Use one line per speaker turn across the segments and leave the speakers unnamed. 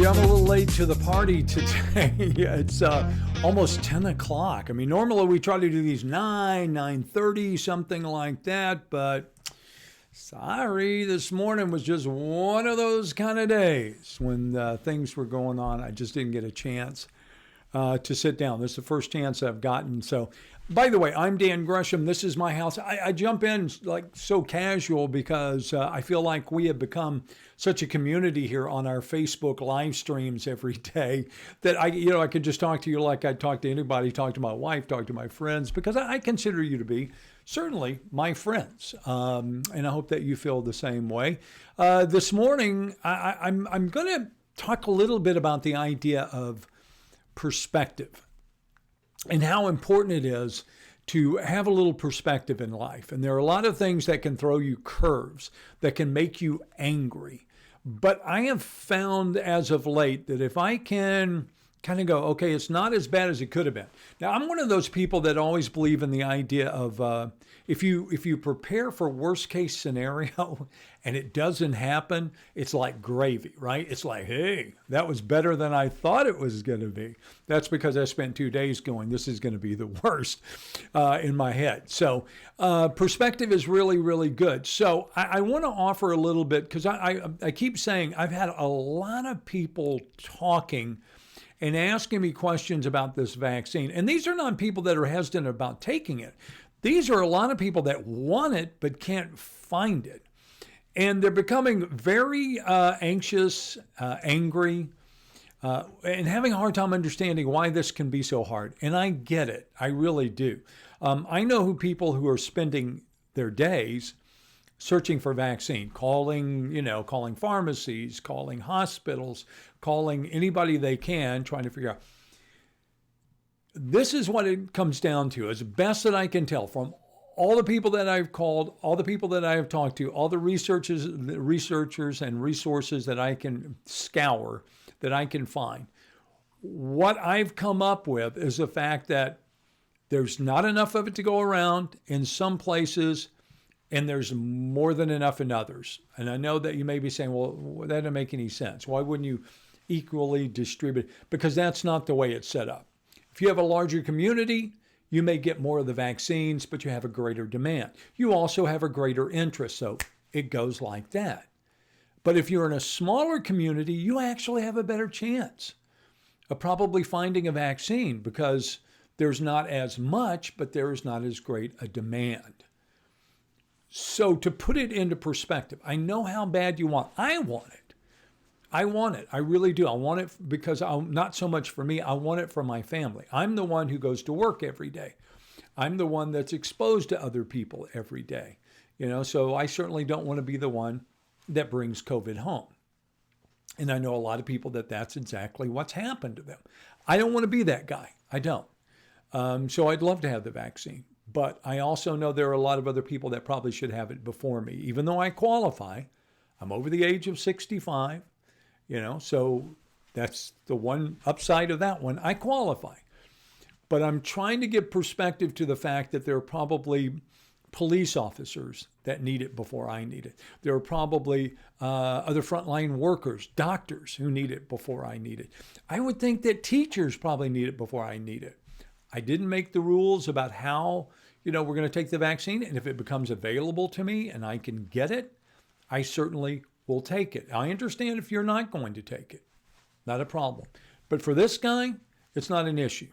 you, I'm a little late to the party today. It's almost 10 o'clock. I mean, normally we try to do these 9:30, something like that, but sorry, this morning was just one of those kind of days when things were going on. I just didn't get a chance to sit down. This is the first chance I've gotten. So, by the way, I'm Dan Gresham. This is my house. I jump in like so casual because I feel like we have become such a community here on our Facebook live streams every day that I could just talk to you like I'd talk to anybody, talk to my wife, talk to my friends, because I consider you to be certainly my friends. And I hope that you feel the same way. This morning, I'm going to talk a little bit about the idea of perspective and how important it is to have a little perspective in life. And there are a lot of things that can throw you curves, that can make you angry. But I have found as of late that if I can kind of go, okay, it's not as bad as it could have been. Now, I'm one of those people that always believe in the idea of if you prepare for worst case scenario and it doesn't happen, it's like gravy, right? It's like, hey, that was better than I thought it was going to be. That's because I spent 2 days going, this is going to be the worst in my head. So perspective is really, really good. So I want to offer a little bit, because I keep saying I've had a lot of people talking and asking me questions about this vaccine. And these are not people that are hesitant about taking it. These are a lot of people that want it but can't find it. And they're becoming very anxious, angry, and having a hard time understanding why this can be so hard. And I get it. I really do. I know people who are spending their days searching for vaccine, calling pharmacies, calling hospitals, calling anybody they can, trying to figure out. This is what it comes down to, as best that I can tell from all the people that I've called, all the people that I have talked to, all the researchers and resources that I can scour, that I can find. What I've come up with is the fact that there's not enough of it to go around in some places, and there's more than enough in others. And I know that you may be saying, well, that doesn't make any sense. Why wouldn't you equally distribute? Because that's not the way it's set up. If you have a larger community, you may get more of the vaccines, but you have a greater demand. You also have a greater interest, so it goes like that. But if you're in a smaller community, you actually have a better chance of probably finding a vaccine because there's not as much, but there is not as great a demand. So to put it into perspective, I know how bad you want. I want it. I want it. I really do. I want it because not so much for me. I want it for my family. I'm the one who goes to work every day. I'm the one that's exposed to other people every day. So I certainly don't want to be the one that brings COVID home. And I know a lot of people that's exactly what's happened to them. I don't want to be that guy. I don't. So I'd love to have the vaccine. But I also know there are a lot of other people that probably should have it before me. Even though I qualify, I'm over the age of 65, so that's the one upside of that one. I qualify. But I'm trying to give perspective to the fact that there are probably police officers that need it before I need it. There are probably other frontline workers, doctors who need it before I need it. I would think that teachers probably need it before I need it. I didn't make the rules about how, we're going to take the vaccine. And if it becomes available to me and I can get it, I certainly will take it. I understand if you're not going to take it. Not a problem. But for this guy, it's not an issue.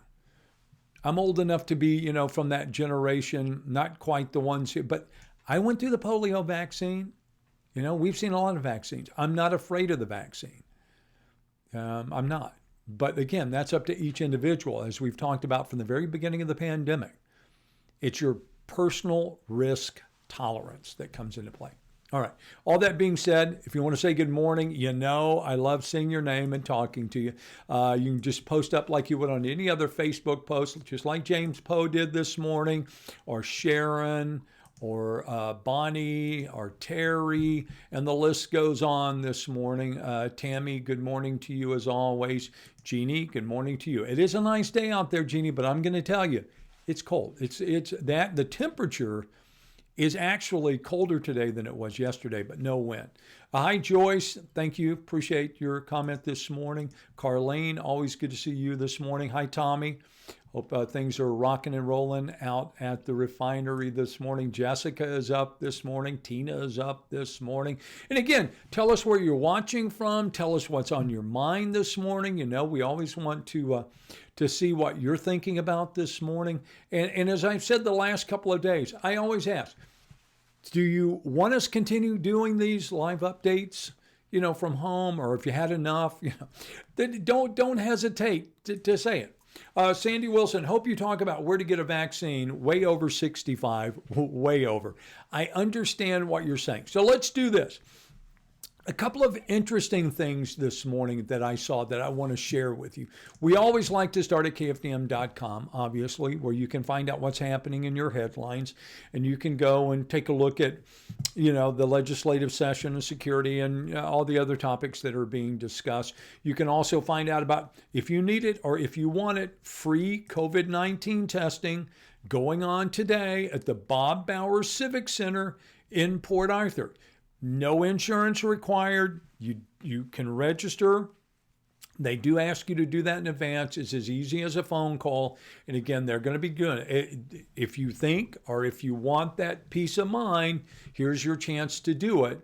I'm old enough to be, from that generation, not quite the ones here, but I went through the polio vaccine. We've seen a lot of vaccines. I'm not afraid of the vaccine. I'm not. But again, that's up to each individual, as we've talked about from the very beginning of the pandemic. It's your personal risk tolerance that comes into play. All right. All that being said, if you want to say good morning, I love seeing your name and talking to you. You can just post up like you would on any other Facebook post, just like James Poe did this morning, or Sharon, or Bonnie, or Terry, and the list goes on this morning. Tammy, good morning to you as always. Jeannie, good morning to you. It is a nice day out there, Jeannie, but I'm going to tell you, it's cold. It's that the temperature is actually colder today than it was yesterday, but no wind. Hi, Joyce. Thank you. Appreciate your comment this morning. Carlene, always good to see you this morning. Hi, Tommy. Hope things are rocking and rolling out at the refinery this morning. Jessica is up this morning. Tina is up this morning. And again, tell us where you're watching from. Tell us what's on your mind this morning. You know, we always want to see what you're thinking about this morning. And as I've said the last couple of days, I always ask, do you want us to continue doing these live updates, you know, from home, or if you had enough, you know, don't hesitate to say it. Sandy Wilson, hope you talk about where to get a vaccine. Way over 65, way over. I understand what you're saying. So let's do this. A couple of interesting things this morning that I saw that I want to share with you. We always like to start at kfdm.com, obviously, where you can find out what's happening in your headlines, and you can go and take a look at, you know, the legislative session and security and all the other topics that are being discussed. You can also find out about, if you need it or if you want it, free COVID-19 testing going on today at the Bob Bauer Civic Center in Port Arthur. No insurance required. You can register. They do ask you to do that in advance. It's as easy as a phone call. And again, they're going to be good. If you think or if you want that peace of mind, here's your chance to do it.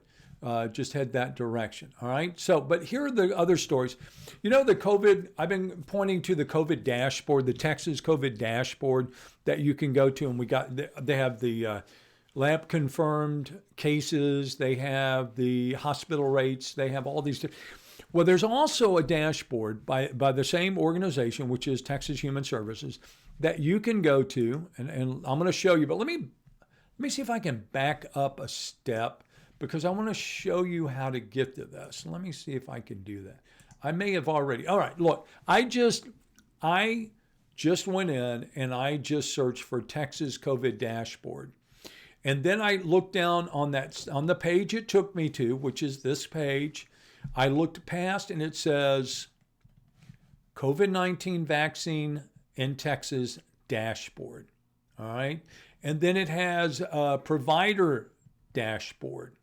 Just head that direction. All right. So, but here are the other stories. You know, the COVID, I've been pointing to the COVID dashboard, the Texas COVID dashboard that you can go to. And they have the lab confirmed cases, they have the hospital rates, they have all these. Well, there's also a dashboard by the same organization, which is Texas Human Services, that you can go to, and I'm going to show you, but let me see if I can back up a step, because I want to show you how to get to this. Let me see if I can do that. I may have already. All right, look, I just went in and I just searched for Texas COVID dashboard. And then I looked down on the page it took me to, which is this page. I looked past and it says COVID-19 vaccine in Texas dashboard. All right. And then it has a provider dashboard.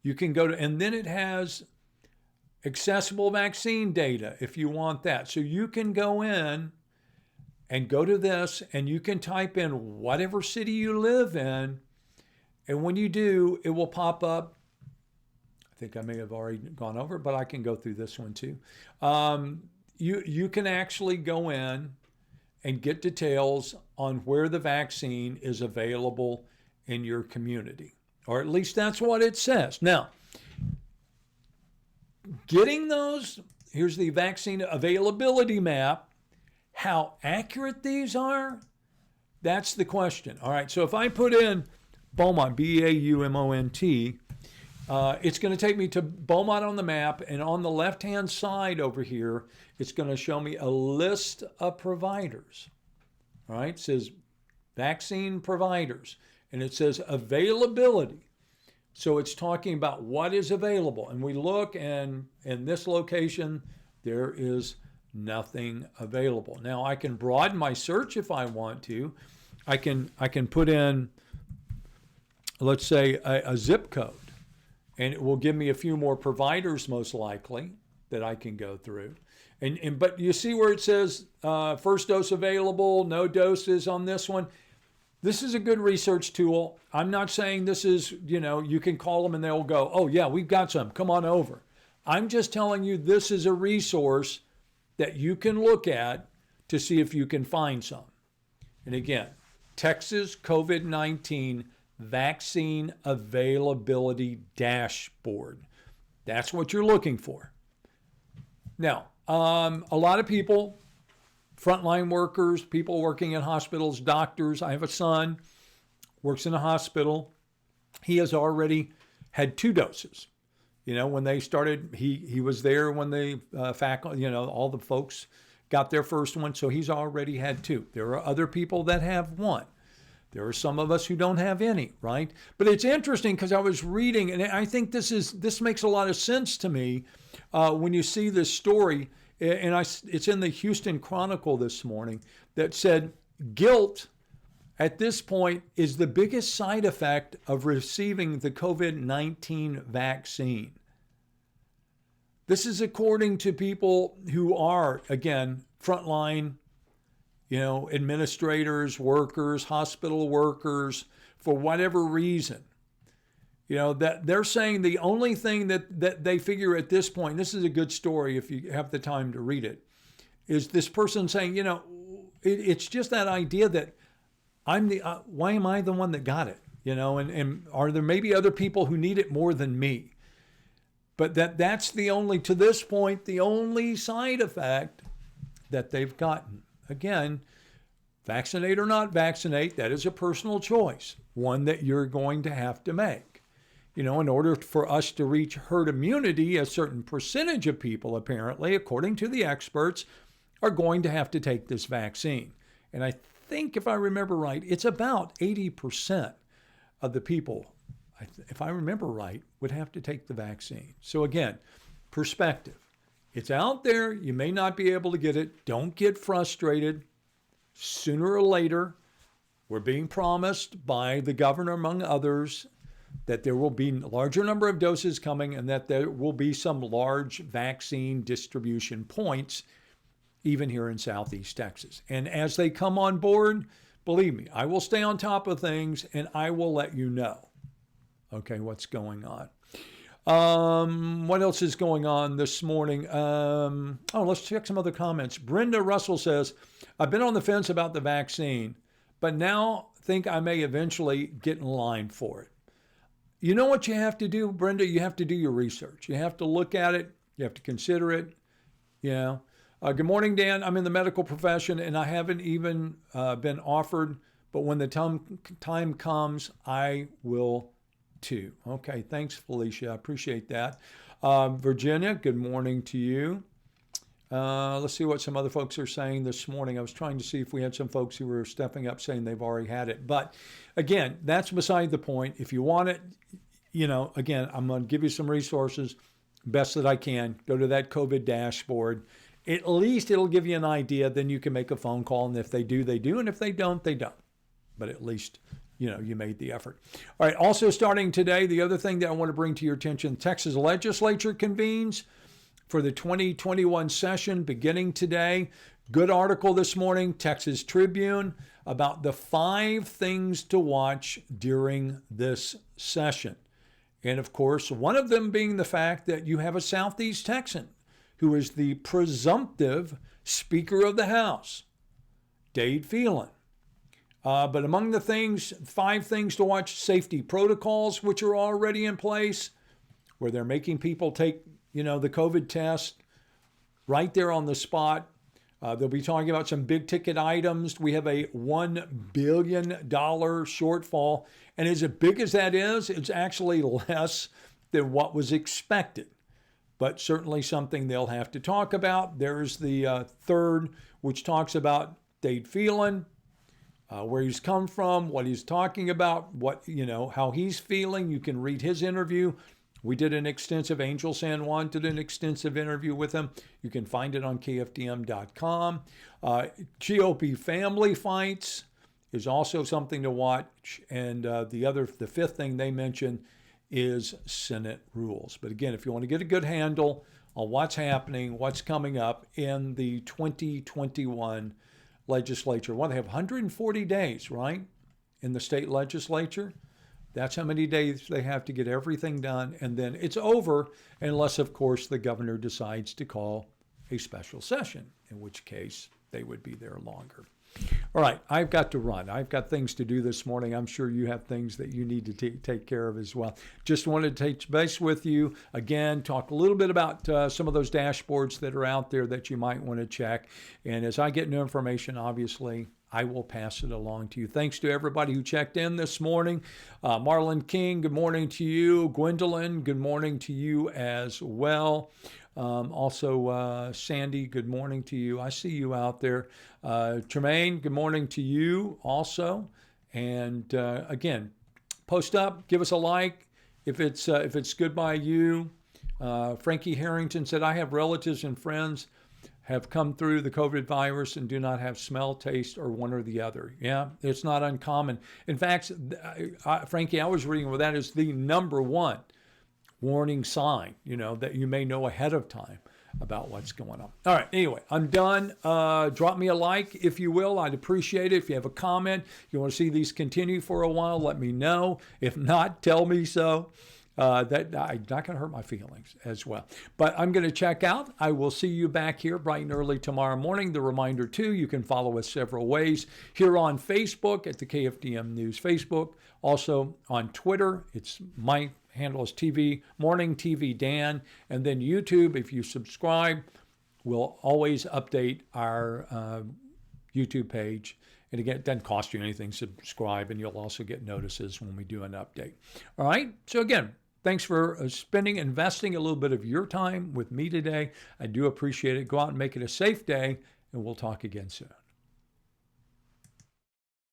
You can go to, and then it has accessible vaccine data if you want that. So you can go in and go to this and you can type in whatever city you live in. And when you do, it will pop up. I think I may have already gone over, but I can go through this one too. You can actually go in and get details on where the vaccine is available in your community, or at least that's what it says. Now, getting those, here's the vaccine availability map. How accurate these are, that's the question. All right, so if I put in Beaumont, B-A-U-M-O-N-T, it's going to take me to Beaumont on the map, and on the left-hand side over here, it's going to show me a list of providers. All right, it says vaccine providers, and it says availability. So it's talking about what is available. And we look, and in this location, there is nothing available. Now, I can broaden my search if I want to. I can put in, let's say, a zip code, and it will give me a few more providers, most likely, that I can go through. But you see where it says first dose available, no doses on this one. This is a good research tool. I'm not saying this is, you can call them and they'll go, oh yeah, we've got some, come on over. I'm just telling you this is a resource that you can look at to see if you can find some. And again, Texas COVID-19 Vaccine Availability Dashboard. That's what you're looking for. Now, a lot of people, frontline workers, people working in hospitals, doctors. I have a son, works in a hospital. He has already had 2 doses. When they started, he was there when the faculty, all the folks got their first one. So he's already had 2. There are other people that have 1. There are some of us who don't have any, right? But it's interesting because I was reading, and I think this makes a lot of sense to me when you see this story, and it's in the Houston Chronicle this morning, that said guilt at this point is the biggest side effect of receiving the COVID-19 vaccine. This is according to people who are, again, frontline, administrators, workers, hospital workers, for whatever reason. That they're saying the only thing that they figure at this point, this is a good story if you have the time to read it, is this person saying, it's just that idea that why am I the one that got it? And are there maybe other people who need it more than me? But that's to this point, the only side effect that they've gotten. Again, vaccinate or not vaccinate, that is a personal choice, one that you're going to have to make. In order for us to reach herd immunity, a certain percentage of people, apparently, according to the experts, are going to have to take this vaccine. And I think, if I remember right, it's about 80% of the people, if I remember right, would have to take the vaccine. So again, perspective. It's out there. You may not be able to get it. Don't get frustrated. Sooner or later, we're being promised by the governor, among others, that there will be a larger number of doses coming and that there will be some large vaccine distribution points, even here in Southeast Texas. And as they come on board, believe me, I will stay on top of things and I will let you know, okay, what's going on. What else is going on this morning? Let's check some other comments. Brenda Russell says, I've been on the fence about the vaccine, but now think I may eventually get in line for it. You know what you have to do, Brenda? You have to do your research. You have to look at it. You have to consider it. Good morning, Dan. I'm in the medical profession and I haven't even been offered, but when the time comes, I will too. Okay, thanks, Felicia. I appreciate that. Virginia, good morning to you. Let's see what some other folks are saying this morning. I was trying to see if we had some folks who were stepping up saying they've already had it. But again, that's beside the point. If you want it, again, I'm going to give you some resources, best that I can. Go to that COVID dashboard. At least it'll give you an idea. Then you can make a phone call. And if they do, they do. And if they don't, they don't. But at least, you made the effort. All right. Also starting today, the other thing that I want to bring to your attention, Texas legislature convenes for the 2021 session beginning today. Good article this morning, Texas Tribune, about the 5 things to watch during this session. And of course, one of them being the fact that you have a Southeast Texan who is the presumptive Speaker of the House, Dade Phelan. But among the 5 things to watch, safety protocols, which are already in place, where they're making people take, the COVID test right there on the spot. They'll be talking about some big ticket items. We have a $1 billion shortfall. And as big as that is, it's actually less than what was expected. But certainly something they'll have to talk about. There's the third, which talks about Dade Phelan, where he's come from, what he's talking about, how he's feeling. You can read his interview. We did an extensive, Angel San Juan did an extensive interview with him. You can find it on KFDM.com. GOP family fights is also something to watch. And the fifth thing they mention is Senate rules. But again, if you want to get a good handle on what's happening, what's coming up in the 2021 legislature, they have 140 days, right, in the state legislature. That's how many days they have to get everything done, and then it's over unless, of course, the governor decides to call a special session, in which case they would be there longer. All right, I've got to run. I've got things to do this morning. I'm sure you have things that you need to take care of as well. Just wanted to touch base with you. Again, talk a little bit about some of those dashboards that are out there that you might want to check. And as I get new information, obviously, I will pass it along to you. Thanks to everybody who checked in this morning. Marlon King, good morning to you. Gwendolyn, good morning to you as well. Also, Sandy, good morning to you. I see you out there. Tremaine, good morning to you also. And again, post up, give us a like if it's good by you. Frankie Harrington said, I have relatives and friends have come through the COVID virus and do not have smell, taste, or one or the other. Yeah, it's not uncommon. In fact, Frankie, I was reading where that is the number one warning sign, that you may know ahead of time about what's going on. All right, anyway, I'm done. Drop me a like, if you will. I'd appreciate it. If you have a comment, you want to see these continue for a while, let me know. If not, tell me so. That I'm not going to hurt my feelings as well. But I'm going to check out. I will see you back here bright and early tomorrow morning. The reminder, too, you can follow us several ways. Here on Facebook at the KFDM News Facebook. Also on Twitter, it's my handle is TV, Morning TV Dan. And then YouTube, if you subscribe, we'll always update our YouTube page. And again, it doesn't cost you anything. Subscribe, and you'll also get notices when we do an update. All right? So again, thanks for investing a little bit of your time with me today. I do appreciate it. Go out and make it a safe day, and we'll talk again soon.